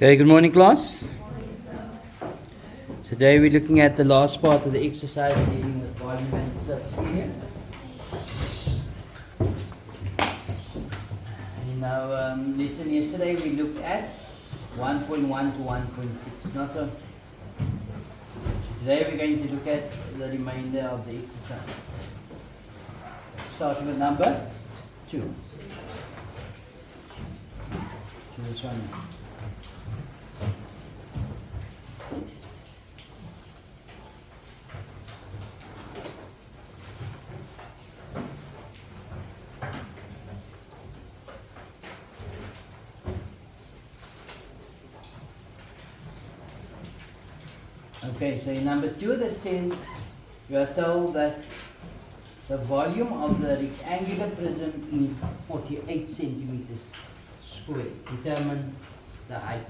Okay, good morning class. Today we're looking at the last part of the exercise dealing with volume and surface area. In our lesson yesterday we looked at 1.1 to 1.6, not so? Today we're going to look at the remainder of the exercise. Starting with number 2. To this one. Okay, so in number 2 that says we are told that the volume of the rectangular prism is 48 centimeters squared. Determine the height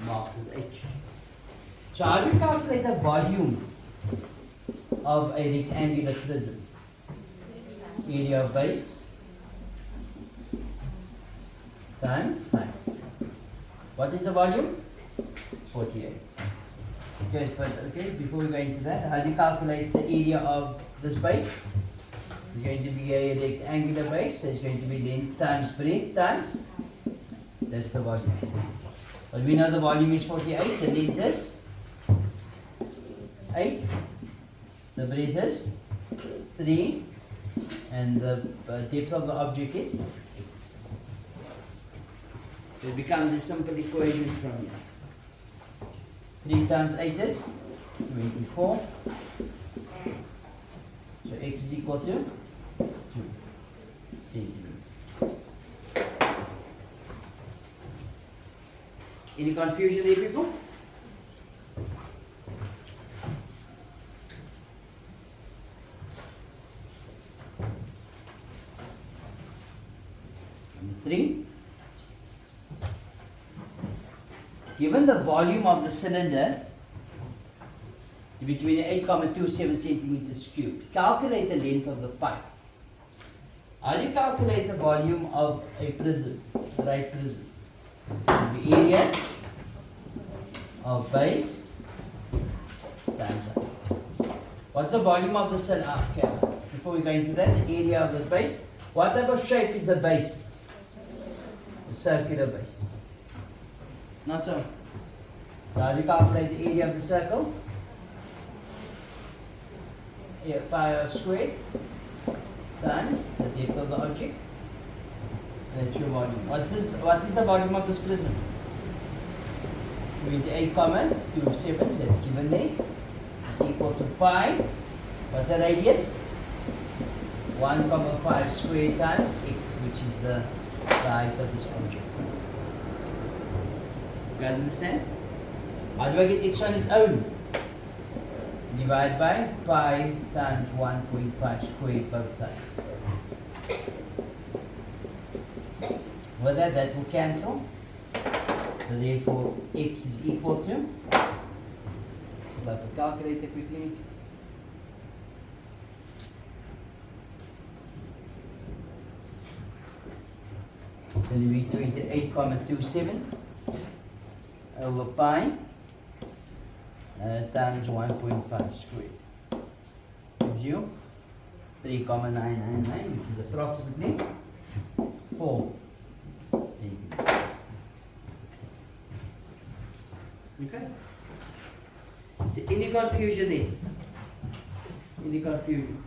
marked with H. So how do you calculate the volume of a rectangular prism? Area of base times height. What is the volume? 48. Okay, before we go into that, how do you calculate the area of this base? It's going to be a rectangular base, so it's going to be length times breadth times, that's the volume. But we know the volume is 48, the length is 8, the breadth is 3, and the depth of the object is x. So it becomes a simple equation from here. 3 times 8 is 24. So x is equal to 2 centimeters. Any confusion there, people? Number 3. Given the volume of the cylinder between 8,27 centimeters cubed, calculate the length of the pipe. How do you calculate the volume of a prism, the right prism? The area of base times height. What's the volume of the cylinder? Okay, before we go into that, the area of the base. What type of shape is the base? A circular base. Not so. How do you calculate the area of the circle? Pi squared times the depth of the object. That's your volume. What is the volume of this prism? 28,27, that's given there. Is equal to pi. What's the radius? 1,5 squared times x, which is the height of this object. You guys understand? How do I get x on its own? Divide by pi times 1.5 squared both sides. With that will cancel. So therefore x is equal to, pull up a calculator quickly. So it will be 28,27 over pi times 1.5 squared. Gives you 3,999, which is approximately 4 centimeters. Okay? Is there any confusion there? Any confusion?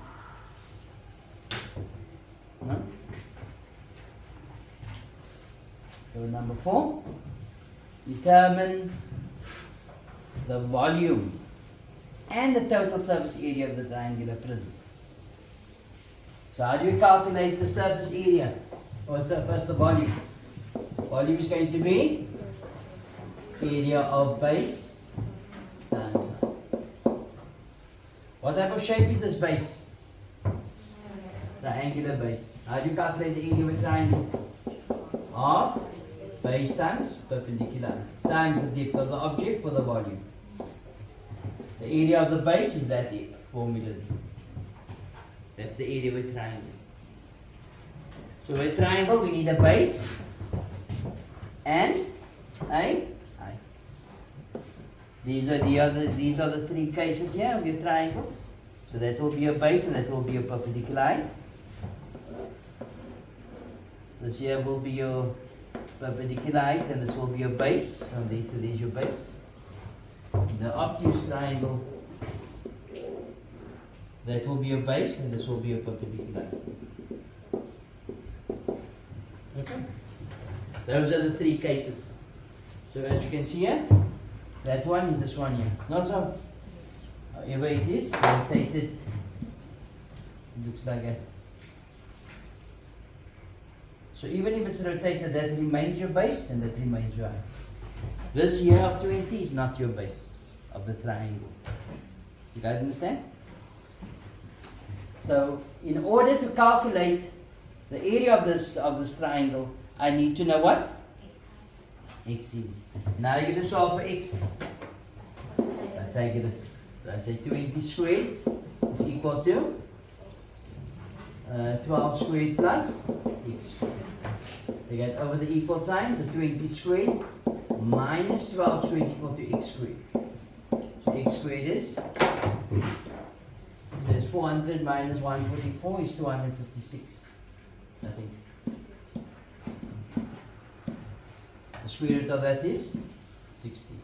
No? So number 4, determine the volume and the total surface area of the triangular prism. So how do you calculate the surface area? What's first the volume? Volume is going to be area of base times height. What type of shape is this base? Triangular base. How do you calculate the area of a triangle? Half base times perpendicular times the depth of the object for the volume. The area of the base is that formula. That's the area of a triangle. So with a triangle we need a base and a These are the three cases here of your triangles. So that will be your base and that will be your perpendicular height. This here will be your perpendicular height and this will be your base. From there to there is your base. The obtuse triangle, that will be your base and this will be your perpendicular height. Okay? Those are the three cases. So as you can see here, that one is this one here. Not so. However it is, rotated. It looks like that. So even if it's rotated, that remains your base and that remains your height. This here of 20 is not your base of the triangle. You guys understand? So in order to calculate the area of this triangle, I need to know what? X is. Now you're going to solve for x. I take this. So I say 20 squared is equal to 12 squared plus x squared. You get over the equal sign, so 20 squared minus 12 squared is equal to x squared. So x squared is, there's 400 minus 144 is 256. Nothing. The square root of that is 60.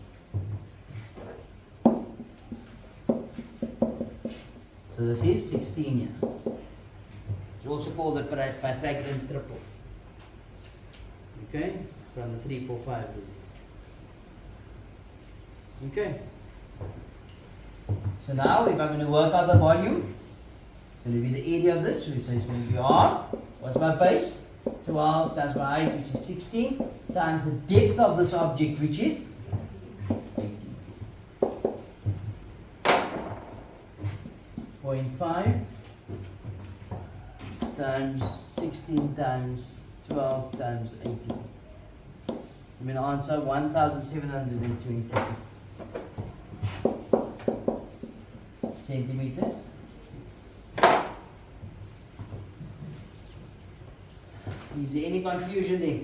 So this is 16 here. It's also called the Pythagorean triple. Okay, it's from the 3, 4, 5. Okay. So now if I'm going to work out the volume, it's going to be the area of this. So it's going to be half. What's my base? 12 times my height, which is 16, times the depth of this object, which is 18. 0.5 times 16 times 12 times 18. I'm going to answer 1,720 centimeters. Is there any confusion there?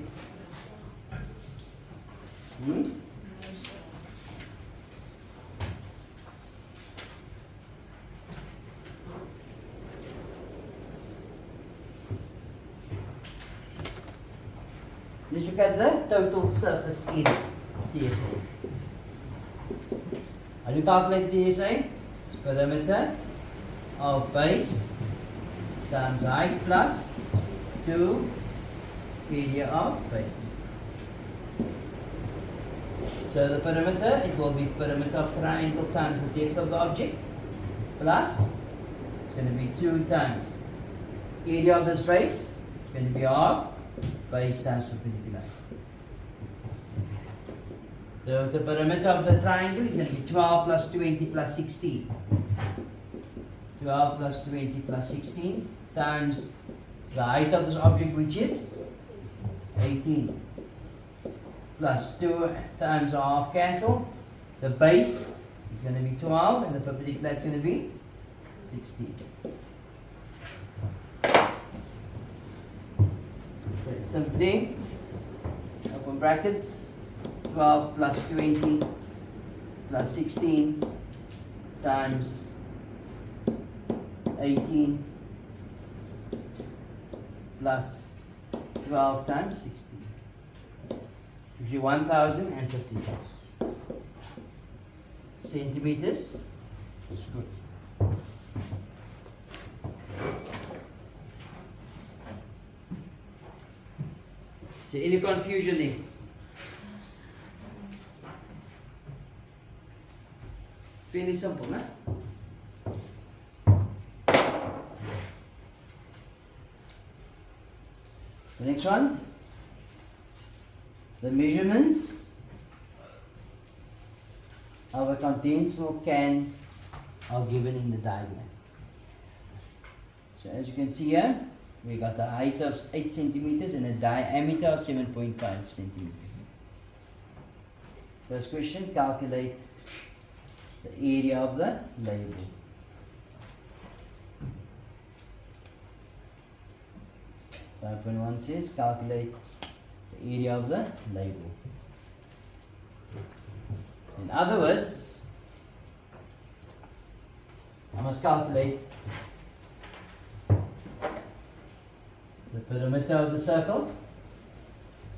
Let's look at the total surface area, TSA. How do you calculate TSA? It's perimeter of base times height plus 2 area of base. So the perimeter, it will be perimeter of triangle times the depth of the object plus, it's going to be 2 times area of this base, it's going to be half base times perpendicular. So the perimeter of the triangle is going to be 12 plus 20 plus 16. 12 plus 20 plus 16 times the height of this object, which is 18, plus 2 times half cancel. The base is going to be 12 and the perpendicular is going to be 16. Okay, simply open brackets, 12 plus 20 plus 16 times 18 plus 12 times 60 gives you 1,056 centimeters squared. So any confusion there? Fairly simple, no? The next one, the measurements of a condensed milk can are given in the diagram. So as you can see here, we got the height of 8 centimeters and a diameter of 7.5 centimeters. First question, calculate the area of the label. .1 says calculate the area of the label. In other words, I must calculate the perimeter of the circle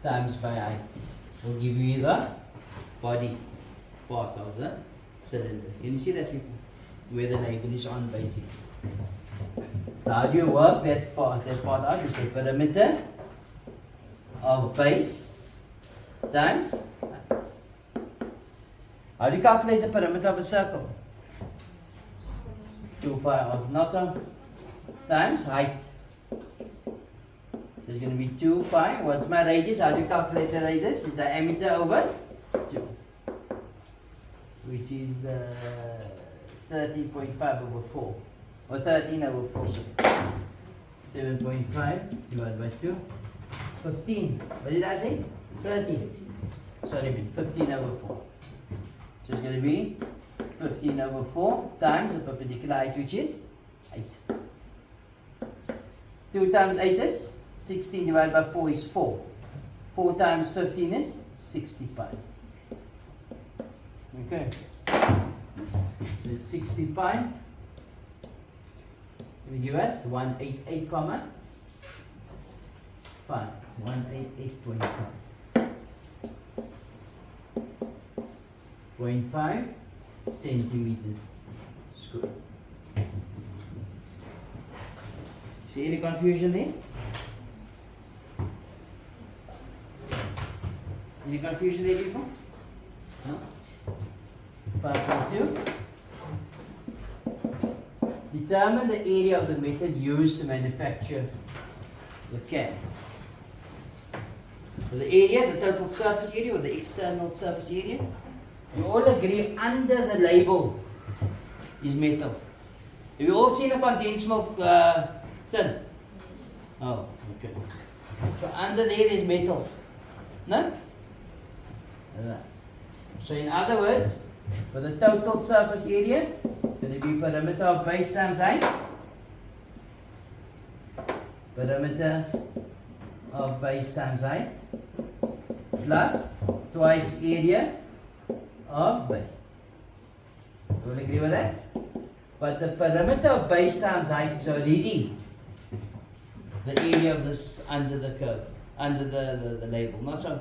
times by height. Will give you the body part of the cylinder. Can you see that, people? Where the label is on, basically. So how do you work that part out? You say perimeter of base times height. How do you calculate the perimeter of a circle? 2 pi of not so times height. So it's going to be 2 pi. What's my radius? How do you calculate the radius? It's diameter over 2, which is 13.5 over 4, or 13 over 4. 7.5 divided by 2, 15. What did I say? 13. Sorry, 15 over 4. So it's going to be 15 over 4 times the perpendicular height, which is 8. 2 times 8 is 16 divided by 4 is 4. 4 times 15 is 60 pi. Okay. So it's 60 pi. Will give us 188, 5. 188.5 centimeters square. See any confusion there? Any confusion there, people? No? 5.2. Determine the area of the metal used to manufacture the can. So the area, the total surface area or the external surface area, you all agree under the label is metal. Have you all seen a condensed milk tin? Oh, okay. So under there is metal. No? So in other words, for the total surface area, will it be perimeter of base times height? Perimeter of base times height plus twice area of base. You will agree with that? But the perimeter of base times height is already the area of this under the curve, under the label, not so,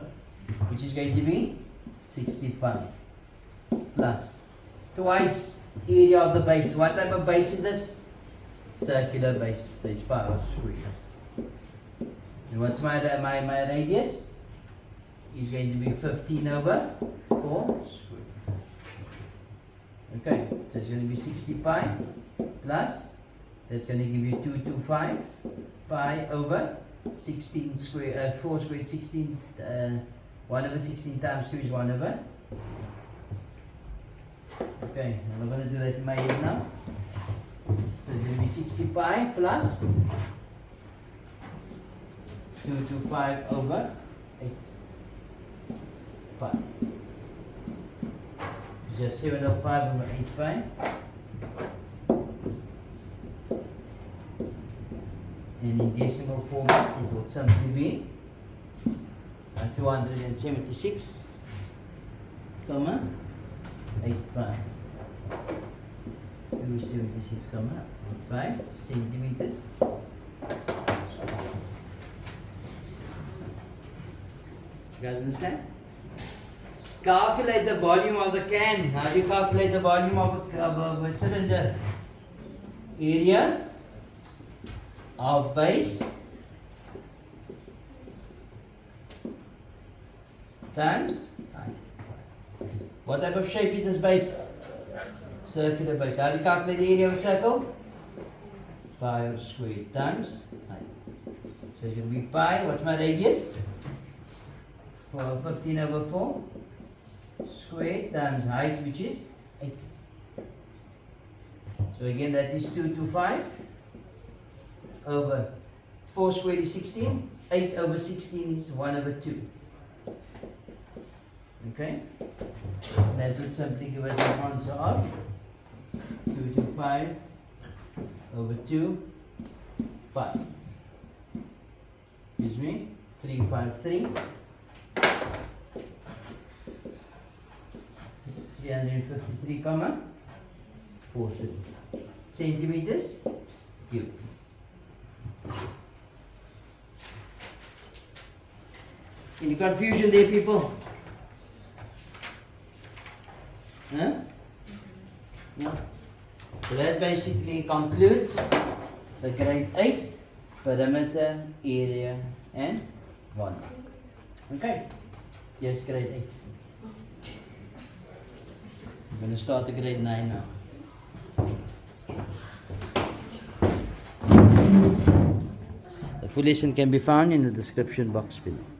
which is going to be 60 pi plus twice area of the base. What type of base is this? Circular base, so it's pi squared. And what's my radius? Is going to be 15 over 4 squared. Okay, so it's going to be 60 pi plus, that's going to give you 225 pi over 16 square, 4 squared, 16, 1 over 16 times 2 is 1 over 8. Okay, I'm not going to do that in my head now. So it's going to be 60 pi plus 225 over 8 pi. Just 705 over 8 pi. And in decimal format, it will simply be 276, 85. 276,85 centimeters. You guys understand? Calculate the volume of the can. How do you calculate the volume of a cylinder? Area of base times height. What type of shape is this base? Circular base. How do you calculate the area of a circle? Pi squared times height. So it will be pi. What's my radius? For 15 over 4 squared times height, which is 8. So again, that is 225 over 4 squared is 16. 8 over 16 is 1 over 2. Okay? That would simply give us an answer of 225 over 2 pi. Gives me 353. 353, 43. centimeters cubed. Any confusion there, people? Huh? No. So that basically concludes the grade 8 perimeter, area and volume. Okay? Yes, grade 8. I'm going to start the grade 9 now. The full lesson can be found in the description box below.